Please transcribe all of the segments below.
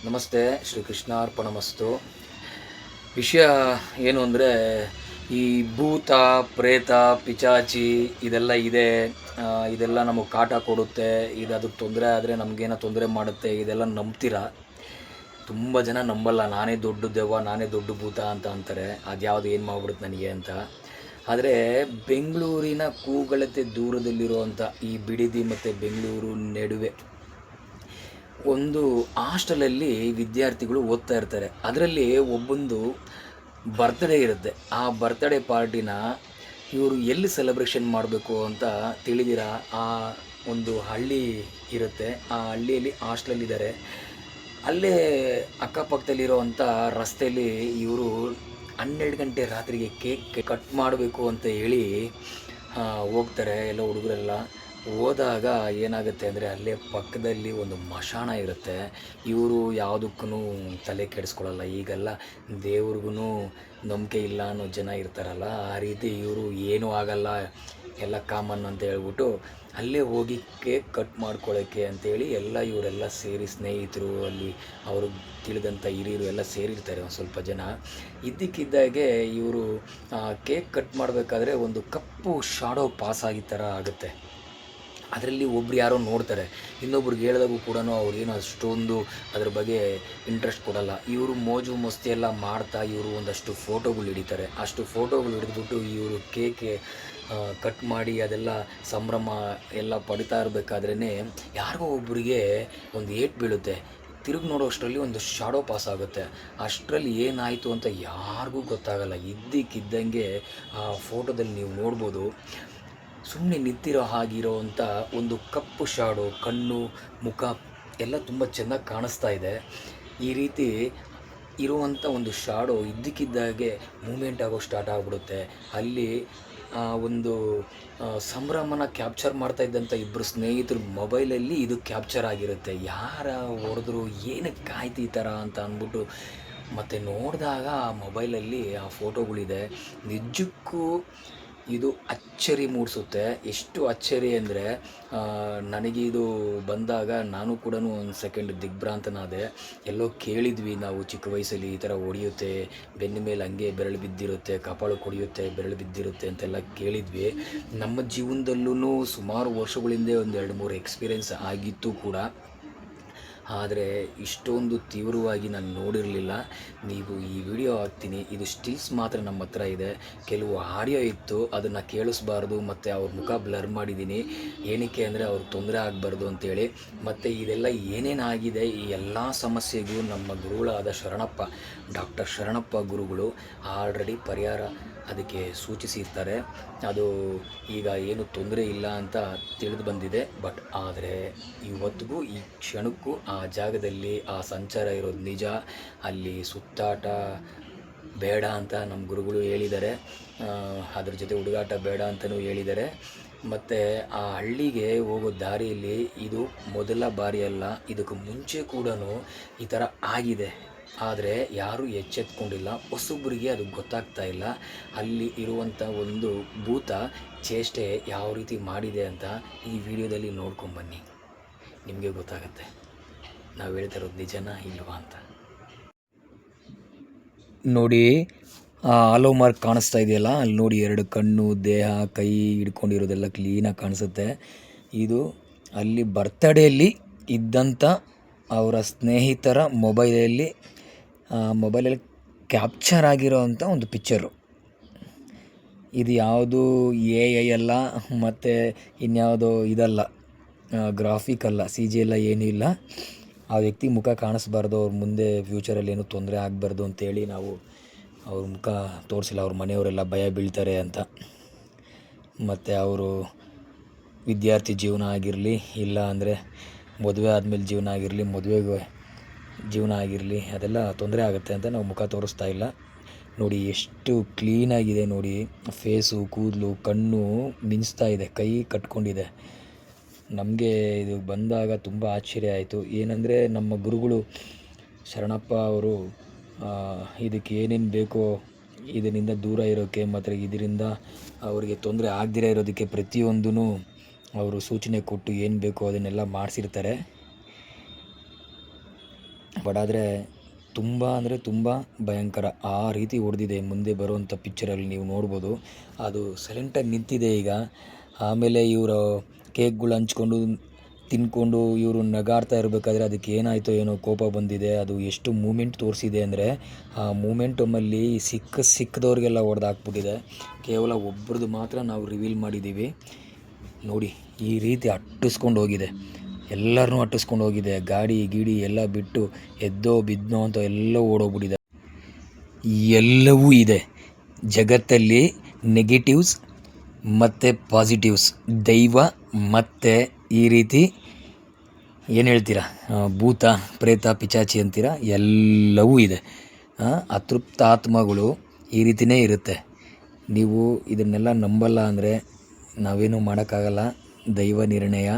ನಮಸ್ತೆ, ಶ್ರೀ ಕೃಷ್ಣಾರ್ಪಣಮಸ್ತು. ವಿಷಯ ಏನು ಅಂದರೆ, ಈ ಭೂತ, ಪ್ರೇತ, ಪಿಚಾಚಿ ಇದೆಲ್ಲ ಇದೆ. ಇದೆಲ್ಲ ನಮಗೆ ಕಾಟ ಕೊಡುತ್ತೆ, ಇದು ಅದಕ್ಕೆ ತೊಂದರೆ ಆದರೆ ನಮಗೇನೋ ತೊಂದರೆ ಮಾಡುತ್ತೆ, ಇದೆಲ್ಲ ನಂಬ್ತೀರಾ? ತುಂಬ ಜನ ನಂಬಲ್ಲ. ನಾನೇ ದೊಡ್ಡ ದೆವ್ವ, ನಾನೇ ದೊಡ್ಡ ಭೂತ ಅಂತ ಅಂತಾರೆ. ಅದ್ಯಾವುದು ಏನು ಮಾಡ್ಬಿಡುತ್ತೆ ನನಗೆ ಅಂತ. ಆದರೆ ಬೆಂಗಳೂರಿನ ಕೂಗಳತೆ ದೂರದಲ್ಲಿರುವಂಥ ಈ ಬಿಡದಿ ಮತ್ತು ಬೆಂಗಳೂರು ನಡುವೆ ಒಂದು ಹಾಸ್ಟೆಲಲ್ಲಿ ವಿದ್ಯಾರ್ಥಿಗಳು ಓದ್ತಾ ಇರ್ತಾರೆ. ಅದರಲ್ಲಿ ಒಬ್ಬಂದು ಬರ್ತ್ಡೇ ಇರುತ್ತೆ. ಆ ಬರ್ತ್ಡೇ ಪಾರ್ಟಿನ ಇವರು ಎಲ್ಲಿ ಸೆಲೆಬ್ರೇಷನ್ ಮಾಡಬೇಕು ಅಂತ ತಿಳಿದಿರ, ಆ ಒಂದು ಹಳ್ಳಿ ಇರುತ್ತೆ. ಆ ಹಳ್ಳಿಯಲ್ಲಿ ಹಾಸ್ಟೆಲಲ್ಲಿದ್ದಾರೆ. ಅಲ್ಲೇ ಅಕ್ಕಪಕ್ಕದಲ್ಲಿರೋವಂಥ ರಸ್ತೆಯಲ್ಲಿ ಇವರು 12 ಗಂಟೆ ರಾತ್ರಿಗೆ ಕೇಕ್ ಕಟ್ ಮಾಡಬೇಕು ಅಂತ ಹೇಳಿ ಹೋಗ್ತಾರೆ ಎಲ್ಲ ಹುಡುಗರೆಲ್ಲ. ಹೋದಾಗ ಏನಾಗುತ್ತೆ ಅಂದರೆ, ಅಲ್ಲೇ ಪಕ್ಕದಲ್ಲಿ ಒಂದು ಮಶಾಣ ಇರುತ್ತೆ. ಇವರು ಯಾವುದಕ್ಕೂ ತಲೆ ಕೆಡಿಸ್ಕೊಳ್ಳಲ್ಲ. ಈಗೆಲ್ಲ ದೇವ್ರಿಗೂ ನಂಬಿಕೆ ಇಲ್ಲ ಅನ್ನೋ ಜನ ಇರ್ತಾರಲ್ಲ, ಆ ರೀತಿ ಇವರು ಏನೂ ಆಗಲ್ಲ, ಎಲ್ಲ ಕಾಮನ್ ಅಂತ ಹೇಳ್ಬಿಟ್ಟು ಅಲ್ಲೇ ಹೋಗಿ ಕೇಕ್ ಕಟ್ ಮಾಡ್ಕೊಳ್ಳೋಕ್ಕೆ ಅಂತೇಳಿ ಇವರೆಲ್ಲ ಸೇರಿ, ಸ್ನೇಹಿತರು, ಅಲ್ಲಿ ಅವರು ತಿಳಿದಂಥ ಹಿರಿಯರು ಎಲ್ಲ ಸೇರಿರ್ತಾರೆ ಒಂದು ಸ್ವಲ್ಪ ಜನ. ಇದ್ದಕ್ಕಿದ್ದಾಗೆ ಇವರು ಕೇಕ್ ಕಟ್ ಮಾಡಬೇಕಾದ್ರೆ ಒಂದು ಕಪ್ಪು ಶಾಡೋ ಪಾಸ್ ಆಗಿದ್ದ ಥರ ಆಗುತ್ತೆ. ಅದರಲ್ಲಿ ಒಬ್ರು ಯಾರೋ ನೋಡ್ತಾರೆ. ಇನ್ನೊಬ್ರಿಗೆ ಹೇಳಿದಾಗೂ ಕೂಡ ಅವ್ರೇನು ಅಷ್ಟೊಂದು ಅದ್ರ ಬಗ್ಗೆ ಇಂಟ್ರೆಸ್ಟ್ ಕೊಡಲ್ಲ. ಇವರು ಮೋಜು ಮಸ್ತಿ ಎಲ್ಲ ಮಾಡ್ತಾ ಇವರು ಒಂದಷ್ಟು ಫೋಟೋಗಳು ಹಿಡಿತಾರೆ. ಅಷ್ಟು ಫೋಟೋಗಳು ಹಿಡಿದ್ಬಿಟ್ಟು ಇವರು ಕೇಕೆ ಕಟ್ ಮಾಡಿ ಅದೆಲ್ಲ ಸಂಭ್ರಮ ಎಲ್ಲ ಪಡಿತಾ ಇರಬೇಕಾದ್ರೇ ಯಾರಿಗೋ ಒಬ್ಬರಿಗೆ ಒಂದು ಏಟು ಬೀಳುತ್ತೆ. ತಿರುಗಿ ನೋಡೋ ಅಷ್ಟರಲ್ಲಿ ಒಂದು ಶಾಡೋ ಪಾಸ್ ಆಗುತ್ತೆ. ಅಷ್ಟರಲ್ಲಿ ಏನಾಯಿತು ಅಂತ ಯಾರಿಗೂ ಗೊತ್ತಾಗಲ್ಲ. ಇದ್ದಕ್ಕಿದ್ದಂಗೆ ಆ ಫೋಟೋದಲ್ಲಿ ನೀವು ನೋಡ್ಬೋದು, ಸುಮ್ಮನೆ ನಿಂತಿರೋ ಹಾಗಿರೋವಂಥ ಒಂದು ಕಪ್ಪು ಶಾಡೋ, ಕಣ್ಣು, ಮುಖ ಎಲ್ಲ ತುಂಬ ಚೆನ್ನಾಗಿ ಕಾಣಿಸ್ತಾ ಇದೆ. ಈ ರೀತಿ ಇರುವಂಥ ಒಂದು ಶಾಡೋ ಇದ್ದಕ್ಕಿದ್ದಾಗೆ ಮೂಮೆಂಟ್ ಆಗೋ ಸ್ಟಾರ್ಟ್ ಆಗಿಬಿಡುತ್ತೆ. ಅಲ್ಲಿ ಒಂದು ಸಂಭ್ರಮನ ಕ್ಯಾಪ್ಚರ್ ಮಾಡ್ತಾ ಇದ್ದಂಥ ಇಬ್ಬರು ಸ್ನೇಹಿತರು ಮೊಬೈಲಲ್ಲಿ ಇದು ಕ್ಯಾಪ್ಚರ್ ಆಗಿರುತ್ತೆ. ಯಾರ ಹೊಡೆದ್ರು, ಏನಕ್ಕೆ ಆಯ್ತು ಈ ಥರ ಅಂತ ಅಂದ್ಬಿಟ್ಟು ಮತ್ತು ನೋಡಿದಾಗ ಆ ಮೊಬೈಲಲ್ಲಿ ಆ ಫೋಟೋಗಳಿದೆ. ನಿಜಕ್ಕೂ ಇದು ಅಚ್ಚರಿ ಮೂಡಿಸುತ್ತೆ. ಎಷ್ಟು ಅಚ್ಚರಿ ಅಂದರೆ, ನನಗಿದು ಬಂದಾಗ ನಾನು ಕೂಡ ಒಂದು ಸೆಕೆಂಡ್ ದಿಗ್ಭ್ರಾಂತನಾದೆ. ಎಲ್ಲೋ ಕೇಳಿದ್ವಿ ನಾವು ಚಿಕ್ಕ ವಯಸ್ಸಲ್ಲಿ, ಈ ಥರ ಹೊಡೆಯುತ್ತೆ, ಬೆನ್ನ ಮೇಲೆ ಹಂಗೆ ಬೆರಳು ಬಿದ್ದಿರುತ್ತೆ, ಕಪಾಳಕ್ಕೆ ಹೊಡೆಯುತ್ತೆ, ಬೆರಳು ಬಿದ್ದಿರುತ್ತೆ ಅಂತೆಲ್ಲ ಕೇಳಿದ್ವಿ. ನಮ್ಮ ಜೀವನದಲ್ಲೂ ಸುಮಾರು ವರ್ಷಗಳ ಹಿಂದೆ ಒಂದು 2-3 ಎಕ್ಸ್ಪೀರಿಯೆನ್ಸ್ ಆಗಿತ್ತು ಕೂಡ. ಆದರೆ ಇಷ್ಟೊಂದು ತೀವ್ರವಾಗಿ ನಾನು ನೋಡಿರಲಿಲ್ಲ. ನೀವು ಈ ವಿಡಿಯೋ ಹಾಕ್ತೀನಿ, ಇದು ಸ್ಟಿಲ್ಸ್ ಮಾತ್ರ ನಮ್ಮ ಹತ್ರ ಇದೆ. ಕೆಲವು ಆಡಿಯೋ ಇತ್ತು, ಅದನ್ನು ಕೇಳಿಸ್ಬಾರ್ದು, ಮತ್ತು ಅವ್ರ ಮುಖ ಬ್ಲರ್ ಮಾಡಿದ್ದೀನಿ. ಏನಕ್ಕೆ ಅಂದರೆ ಅವ್ರಿಗೆ ತೊಂದರೆ ಆಗಬಾರ್ದು ಅಂತೇಳಿ. ಮತ್ತು ಇದೆಲ್ಲ ಏನೇನಾಗಿದೆ, ಈ ಎಲ್ಲ ಸಮಸ್ಯೆಗೂ ನಮ್ಮ ಗುರುಗಳಾದ ಡಾಕ್ಟರ್ ಶರಣಪ್ಪ ಗುರುಗಳು ಆಲ್ರೆಡಿ ಪರಿಹಾರ ಅದಕ್ಕೆ ಸೂಚಿಸಿರ್ತಾರೆ. ಅದು ಈಗ ಏನು ತೊಂದರೆ ಇಲ್ಲ ಅಂತ ತಿಳಿದು ಬಂದಿದೆ. ಬಟ್ ಆದರೆ ಇವತ್ತಿಗೂ ಈ ಕ್ಷಣಕ್ಕೂ ಆ ಜಾಗದಲ್ಲಿ ಆ ಸಂಚಾರ ಇರೋದು ನಿಜ. ಅಲ್ಲಿ ಸುತ್ತಾಟ ಬೇಡ ಅಂತ ನಮ್ಮ ಗುರುಗಳು ಹೇಳಿದ್ದಾರೆ. ಅದ್ರ ಜೊತೆ ಹುಡುಗಾಟ ಬೇಡ ಅಂತಲೂ ಹೇಳಿದ್ದಾರೆ. ಮತ್ತು ಆ ಹಳ್ಳಿಗೆ ಹೋಗೋ ದಾರಿಯಲ್ಲಿ ಇದು ಮೊದಲ ಬಾರಿ ಅಲ್ಲ, ಇದಕ್ಕೆ ಮುಂಚೆ ಕೂಡ ಈ ಥರ ಆಗಿದೆ. ಆದರೆ ಯಾರೂ ಎಚ್ಚೆತ್ಕೊಂಡಿಲ್ಲ. ಹೊಸೊಬ್ಬರಿಗೆ ಅದು ಗೊತ್ತಾಗ್ತಾ ಇಲ್ಲ. ಅಲ್ಲಿ ಇರುವಂಥ ಒಂದು ಭೂತ ಚೇಷ್ಟೆ ಯಾವ ರೀತಿ ಮಾಡಿದೆ ಅಂತ ಈ ವಿಡಿಯೋದಲ್ಲಿ ನೋಡ್ಕೊಂಬನ್ನಿ, ನಿಮಗೆ ಗೊತ್ತಾಗುತ್ತೆ ನಾವು ಹೇಳ್ತಾ ಇರೋದು ನಿಜನಾ ಇಲ್ವಾ ಅಂತ. ನೋಡಿ, ಆ ಆಲೋ ಮಾರ್ಕ್ ಕಾಣಿಸ್ತಾ ಇದೆಯಲ್ಲ, ಅಲ್ಲಿ ನೋಡಿ 2 ಕಣ್ಣು, ದೇಹ, ಕೈ ಹಿಡ್ಕೊಂಡಿರೋದೆಲ್ಲ ಕ್ಲೀನಾಗಿ ಕಾಣಿಸುತ್ತೆ. ಇದು ಅಲ್ಲಿ ಬರ್ತಡೇಯಲ್ಲಿ ಇದ್ದಂಥ ಅವರ ಸ್ನೇಹಿತರ ಮೊಬೈಲಲ್ಲಿ ಕ್ಯಾಪ್ಚರ್ ಆಗಿರೋ ಅಂಥ ಒಂದು ಪಿಕ್ಚರು. ಇದು ಯಾವುದು AI ಅಲ್ಲ, ಮತ್ತು ಇನ್ಯಾವುದೋ ಇದಲ್ಲ, ಗ್ರಾಫಿಕ್ ಅಲ್ಲ, CG ಎಲ್ಲ ಏನೂ ಇಲ್ಲ. ಆ ವ್ಯಕ್ತಿ ಮುಖ ಕಾಣಿಸ್ಬಾರ್ದು, ಅವ್ರ ಮುಂದೆ ಫ್ಯೂಚರಲ್ಲಿ ಏನೂ ತೊಂದರೆ ಆಗಬಾರ್ದು ಅಂತೇಳಿ ನಾವು ಅವ್ರ ಮುಖ ತೋರಿಸಿಲ್ಲ. ಅವ್ರ ಮನೆಯವರೆಲ್ಲ ಭಯ ಬೀಳ್ತಾರೆ ಅಂತ. ಮತ್ತು ಅವರು ವಿದ್ಯಾರ್ಥಿ ಜೀವನ ಆಗಿರಲಿ, ಇಲ್ಲ ಅಂದರೆ ಮದುವೆ ಆದಮೇಲೆ ಜೀವನ ಆಗಿರಲಿ, ಮದುವೆಗೆ ಜೀವನ ಆಗಿರಲಿ, ಅದೆಲ್ಲ ತೊಂದರೆ ಆಗುತ್ತೆ ಅಂತ ನಾವು ಮುಖ ತೋರಿಸ್ತಾ ಇಲ್ಲ. ನೋಡಿ ಎಷ್ಟು ಕ್ಲೀನಾಗಿದೆ ನೋಡಿ, ಫೇಸು, ಕೂದಲು, ಕಣ್ಣು ಮಿಂಚ್ತಾ ಇದೆ, ಕೈ ಕಟ್ಕೊಂಡಿದೆ. ನಮಗೆ ಇದು ಬಂದಾಗ ತುಂಬ ಆಶ್ಚರ್ಯ ಆಯಿತು. ಏನಂದರೆ ನಮ್ಮ ಗುರುಗಳು ಶರಣಪ್ಪ ಅವರು ಇದಕ್ಕೆ ಏನೇನು ಬೇಕೋ ಇದರಿಂದ ದೂರ ಇರೋಕ್ಕೆ, ಮತ್ತು ಇದರಿಂದ ಅವರಿಗೆ ತೊಂದರೆ ಆಗದಿರ ಇರೋದಕ್ಕೆ ಪ್ರತಿಯೊಂದೂ ಅವರು ಸೂಚನೆ ಕೊಟ್ಟು ಏನು ಬೇಕೋ ಅದನ್ನೆಲ್ಲ ಮಾಡಿಸಿರ್ತಾರೆ. ಬಟ್ ಆದರೆ ತುಂಬ ಅಂದರೆ ತುಂಬ ಭಯಂಕರ ಆ ರೀತಿ ಹೊಡೆದಿದೆ. ಮುಂದೆ ಬರುವಂಥ ಪಿಕ್ಚರಲ್ಲಿ ನೀವು ನೋಡ್ಬೋದು. ಅದು ಸೈಲೆಂಟಾಗಿ ನಿಂತಿದೆ ಈಗ. ಆಮೇಲೆ ಇವರು ಕೇಕ್ಗಳು ಹಂಚ್ಕೊಂಡು ತಿನ್ಕೊಂಡು ಇವರು ನಗಾಡ್ತಾ ಇರಬೇಕಾದ್ರೆ ಅದಕ್ಕೆ ಏನಾಯಿತೋ ಏನೋ ಕೋಪ ಬಂದಿದೆ. ಅದು ಎಷ್ಟು ಮೂಮೆಂಟ್ ತೋರಿಸಿದೆ ಅಂದರೆ ಆ ಮೂಮೆಂಟಮಲ್ಲಿ ಸಿಕ್ಕದವ್ರಿಗೆಲ್ಲ ಹೊಡೆದಾಕ್ಬಿಟ್ಟಿದೆ. ಕೇವಲ ಒಬ್ರದ್ದು ಮಾತ್ರ ನಾವು ರಿವೀಲ್ ಮಾಡಿದ್ದೀವಿ. ನೋಡಿ ಈ ರೀತಿ ಅಟ್ಟಿಸ್ಕೊಂಡು ಹೋಗಿದೆ, ಎಲ್ಲರನ್ನೂ ಅಟ್ಟಿಸ್ಕೊಂಡು ಹೋಗಿದೆ. ಗಾಡಿ ಗೀಡಿ ಎಲ್ಲ ಬಿಟ್ಟು ಎದ್ದೋ ಬಿದ್ದೋ ಅಂತ ಎಲ್ಲ ಓಡೋಗ್ಬಿಟ್ಟಿದೆ. ಎಲ್ಲವೂ ಇದೆ ಜಗತ್ತಲ್ಲಿ, ನೆಗೆಟಿವ್ಸ್ ಮತ್ತು ಪಾಸಿಟಿವ್ಸ್, ದೈವ ಮತ್ತು ಈ ರೀತಿ ಏನು ಹೇಳ್ತೀರಾ, ಭೂತ ಪ್ರೇತ ಪಿಚಾಚಿ ಅಂತೀರ, ಎಲ್ಲವೂ ಇದೆ. ಅತೃಪ್ತ ಆತ್ಮಗಳು ಈ ರೀತಿಯೇ ಇರುತ್ತೆ. ನೀವು ಇದನ್ನೆಲ್ಲ ನಂಬಲ್ಲ ಅಂದರೆ ನಾವೇನು ಮಾಡೋಕ್ಕಾಗಲ್ಲ. ದೈವ ನಿರ್ಣಯ.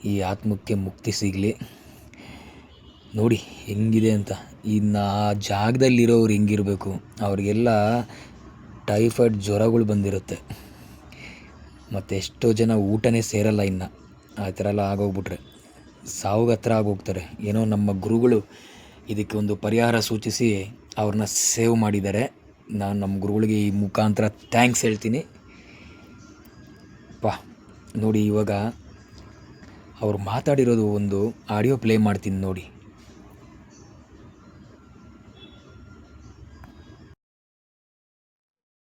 ಈ ಆತ್ಮಕ್ಕೆ ಮುಕ್ತಿ ಸಿಗಲಿ. ನೋಡಿ ಹೆಂಗಿದೆ ಅಂತ. ಇನ್ನು ಆ ಜಾಗದಲ್ಲಿರೋರು ಹೆಂಗಿರಬೇಕು, ಅವ್ರಿಗೆಲ್ಲ ಟೈಫಾಯ್ಡ್ ಜ್ವರಗಳು ಬಂದಿರುತ್ತೆ. ಮತ್ತು ಎಷ್ಟೋ ಜನ ಊಟನೇ ಸೇರಲ್ಲ. ಇನ್ನು ಆ ಥರ ಎಲ್ಲ ಆಗೋಗ್ಬಿಟ್ರೆ ಸಾವುಗೆ ಹತ್ರ ಆಗೋಗ್ತಾರೆ. ಏನೋ ನಮ್ಮ ಗುರುಗಳು ಇದಕ್ಕೆ ಒಂದು ಪರಿಹಾರ ಸೂಚಿಸಿ ಅವ್ರನ್ನ ಸೇವ್ ಮಾಡಿದ್ದಾರೆ. ನಾನು ನಮ್ಮ ಗುರುಗಳಿಗೆ ಈ ಮುಖಾಂತರ ಥ್ಯಾಂಕ್ಸ್ ಹೇಳ್ತೀನಿ. ನೋಡಿ ಇವಾಗ ಅವ್ರು ಮಾತಾಡಿರೋದು ಒಂದು ಆಡಿಯೋ ಪ್ಲೇ ಮಾಡ್ತೀನಿ ನೋಡಿ.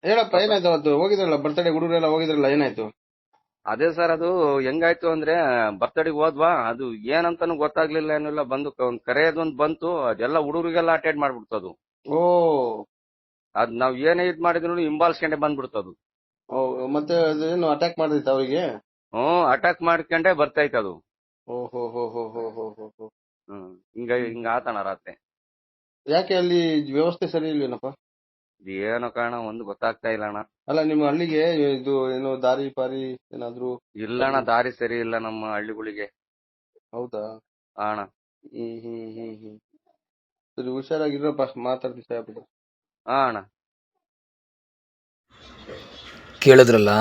ಹೇಳಪ್ಪ, ಏನಾಯ್ತು? ಅವತ್ತು ಹೋಗಿದ್ರಲ್ಲ ಬರ್ತಡೇ, ಹುಡುಗರೆಲ್ಲ ಹೋಗಿದ್ರಲ್ಲ, ಏನಾಯ್ತು? ಅದೇ ಸರ್, ಅದು ಹೆಂಗಾಯ್ತು ಅಂದ್ರೆ ಬರ್ತಡೆಗೆ ಹೋದ್ವಾ, ಅದು ಏನಂತಾನು ಗೊತ್ತಾಗ್ಲಿಲ್ಲ, ಏನಿಲ್ಲ. ಬಂದು ಒಂದ್ ಕರೆಯೋದೊಂದು ಬಂತು, ಅದೆಲ್ಲ ಹುಡುಗರಿಗೆಲ್ಲ ಅಟೆಂಡ್ ಮಾಡ್ಬಿಡ್ತದು. ಓ ಅದ್ ನಾವ್ ಏನೇ ಇದ್ ಮಾಡಿದ್ರು ಹಿಂಬಾಲಿಸ್ಕೊಂಡೆ ಬಂದ್ಬಿಡ್ತದು. ಓ, ಮತ್ತೆ ಅದೇನು ಅಟ್ಯಾಕ್ ಮಾಡಿತ್ತು ಅವರಿಗೆ? ಅಟ್ಯಾಕ್ ಮಾಡ್ಕೊಂಡೆ ಬರ್ತೈತೆ ಅದು. ಓಹೋ ಹೋ ಹೋ ಹೋ ಹೋ ಹೋ ಹೋ. ಹಿಂಗ ಆತಣ ರಾತ್ರಿ. ಯಾಕೆ ಅಲ್ಲಿ ವ್ಯವಸ್ಥೆ ಸರಿ ಇಲ್ವೇನಪ್ಪ? ಏನೋ ಕಾರಣ ಒಂದು ಗೊತ್ತಾಗ್ತಾ ಇಲ್ಲ ಅಣ್ಣ. ಅಲ್ಲ, ನಿಮ್ಮ ಹಳ್ಳಿಗೆ ಇದು ಏನೋ ದಾರಿ ಪಾರಿ ಏನಾದ್ರು? ಇಲ್ಲಣ್ಣ, ದಾರಿ ಸರಿ ಇಲ್ಲ ನಮ್ಮ ಹಳ್ಳಿಗಳಿಗೆ. ಹೌದಾ? ಅಣ್ಣ. ಹ್ಮ್. ಸರಿ, ಹುಷಾರಾಗಿರಪ್ಪ. ಮಾತಾಡ್ತೀನಿ ಸಾಹೇಬ್ರೆ. ಅಣ್ಣ. ಕೇಳಿದ್ರಲ್ಲ,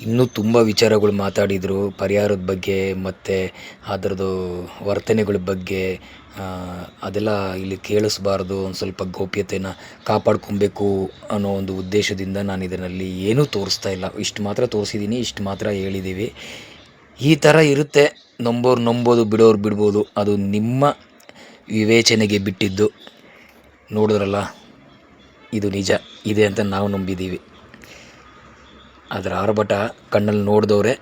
ಇನ್ನೂ ತುಂಬ ವಿಚಾರಗಳು ಮಾತಾಡಿದರು ಪರಿಹಾರದ ಬಗ್ಗೆ ಮತ್ತು ಅದರದ್ದು ವರ್ತನೆಗಳ ಬಗ್ಗೆ. ಅದೆಲ್ಲ ಇಲ್ಲಿ ಕೇಳಿಸ್ಬಾರ್ದು, ಒಂದು ಸ್ವಲ್ಪ ಗೌಪ್ಯತೆನ ಕಾಪಾಡ್ಕೊಬೇಕು ಅನ್ನೋ ಒಂದು ಉದ್ದೇಶದಿಂದ ನಾನು ಇದರಲ್ಲಿ ಏನೂ ತೋರಿಸ್ತಾ ಇಲ್ಲ. ಇಷ್ಟು ಮಾತ್ರ ತೋರಿಸಿದ್ದೀನಿ, ಇಷ್ಟು ಮಾತ್ರ ಹೇಳಿದ್ದೀವಿ. ಈ ಥರ ಇರುತ್ತೆ. ನಂಬೋರು ನಂಬೋದು, ಬಿಡೋರು ಬಿಡ್ಬೋದು. ಅದು ನಿಮ್ಮ ವಿವೇಚನೆಗೆ ಬಿಟ್ಟಿದ್ದು. ನೋಡಿದ್ರಲ್ಲ, ಇದು ನಿಜ ಇದೆ ಅಂತ ನಾವು ನಂಬಿದ್ದೀವಿ. ಅದರ ಆರ್ಭಟ ಕಣ್ಣಲ್ಲಿ ನೋಡಿದವ್ರೆ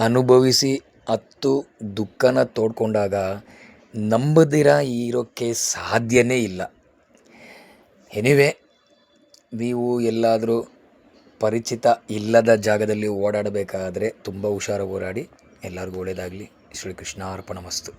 ಅನುಭವಿಸಿ ಹತ್ತು ದುಃಖನ ತೋಡ್ಕೊಂಡಾಗ ನಂಬದಿರ ಇರೋಕ್ಕೆ ಸಾಧ್ಯನೇ ಇಲ್ಲ. ಎನಿವೆ, ನೀವು ಎಲ್ಲಾದರೂ ಪರಿಚಿತ ಇಲ್ಲದ ಜಾಗದಲ್ಲಿ ಓಡಾಡಬೇಕಾದ್ರೆ ತುಂಬ ಹುಷಾರಾಗಿ ಓಡಾಡಿ. ಎಲ್ಲರಿಗೂ ಒಳ್ಳೆಯದಾಗಲಿ. ಶ್ರೀಕೃಷ್ಣ ಅರ್ಪಣಮಸ್ತು.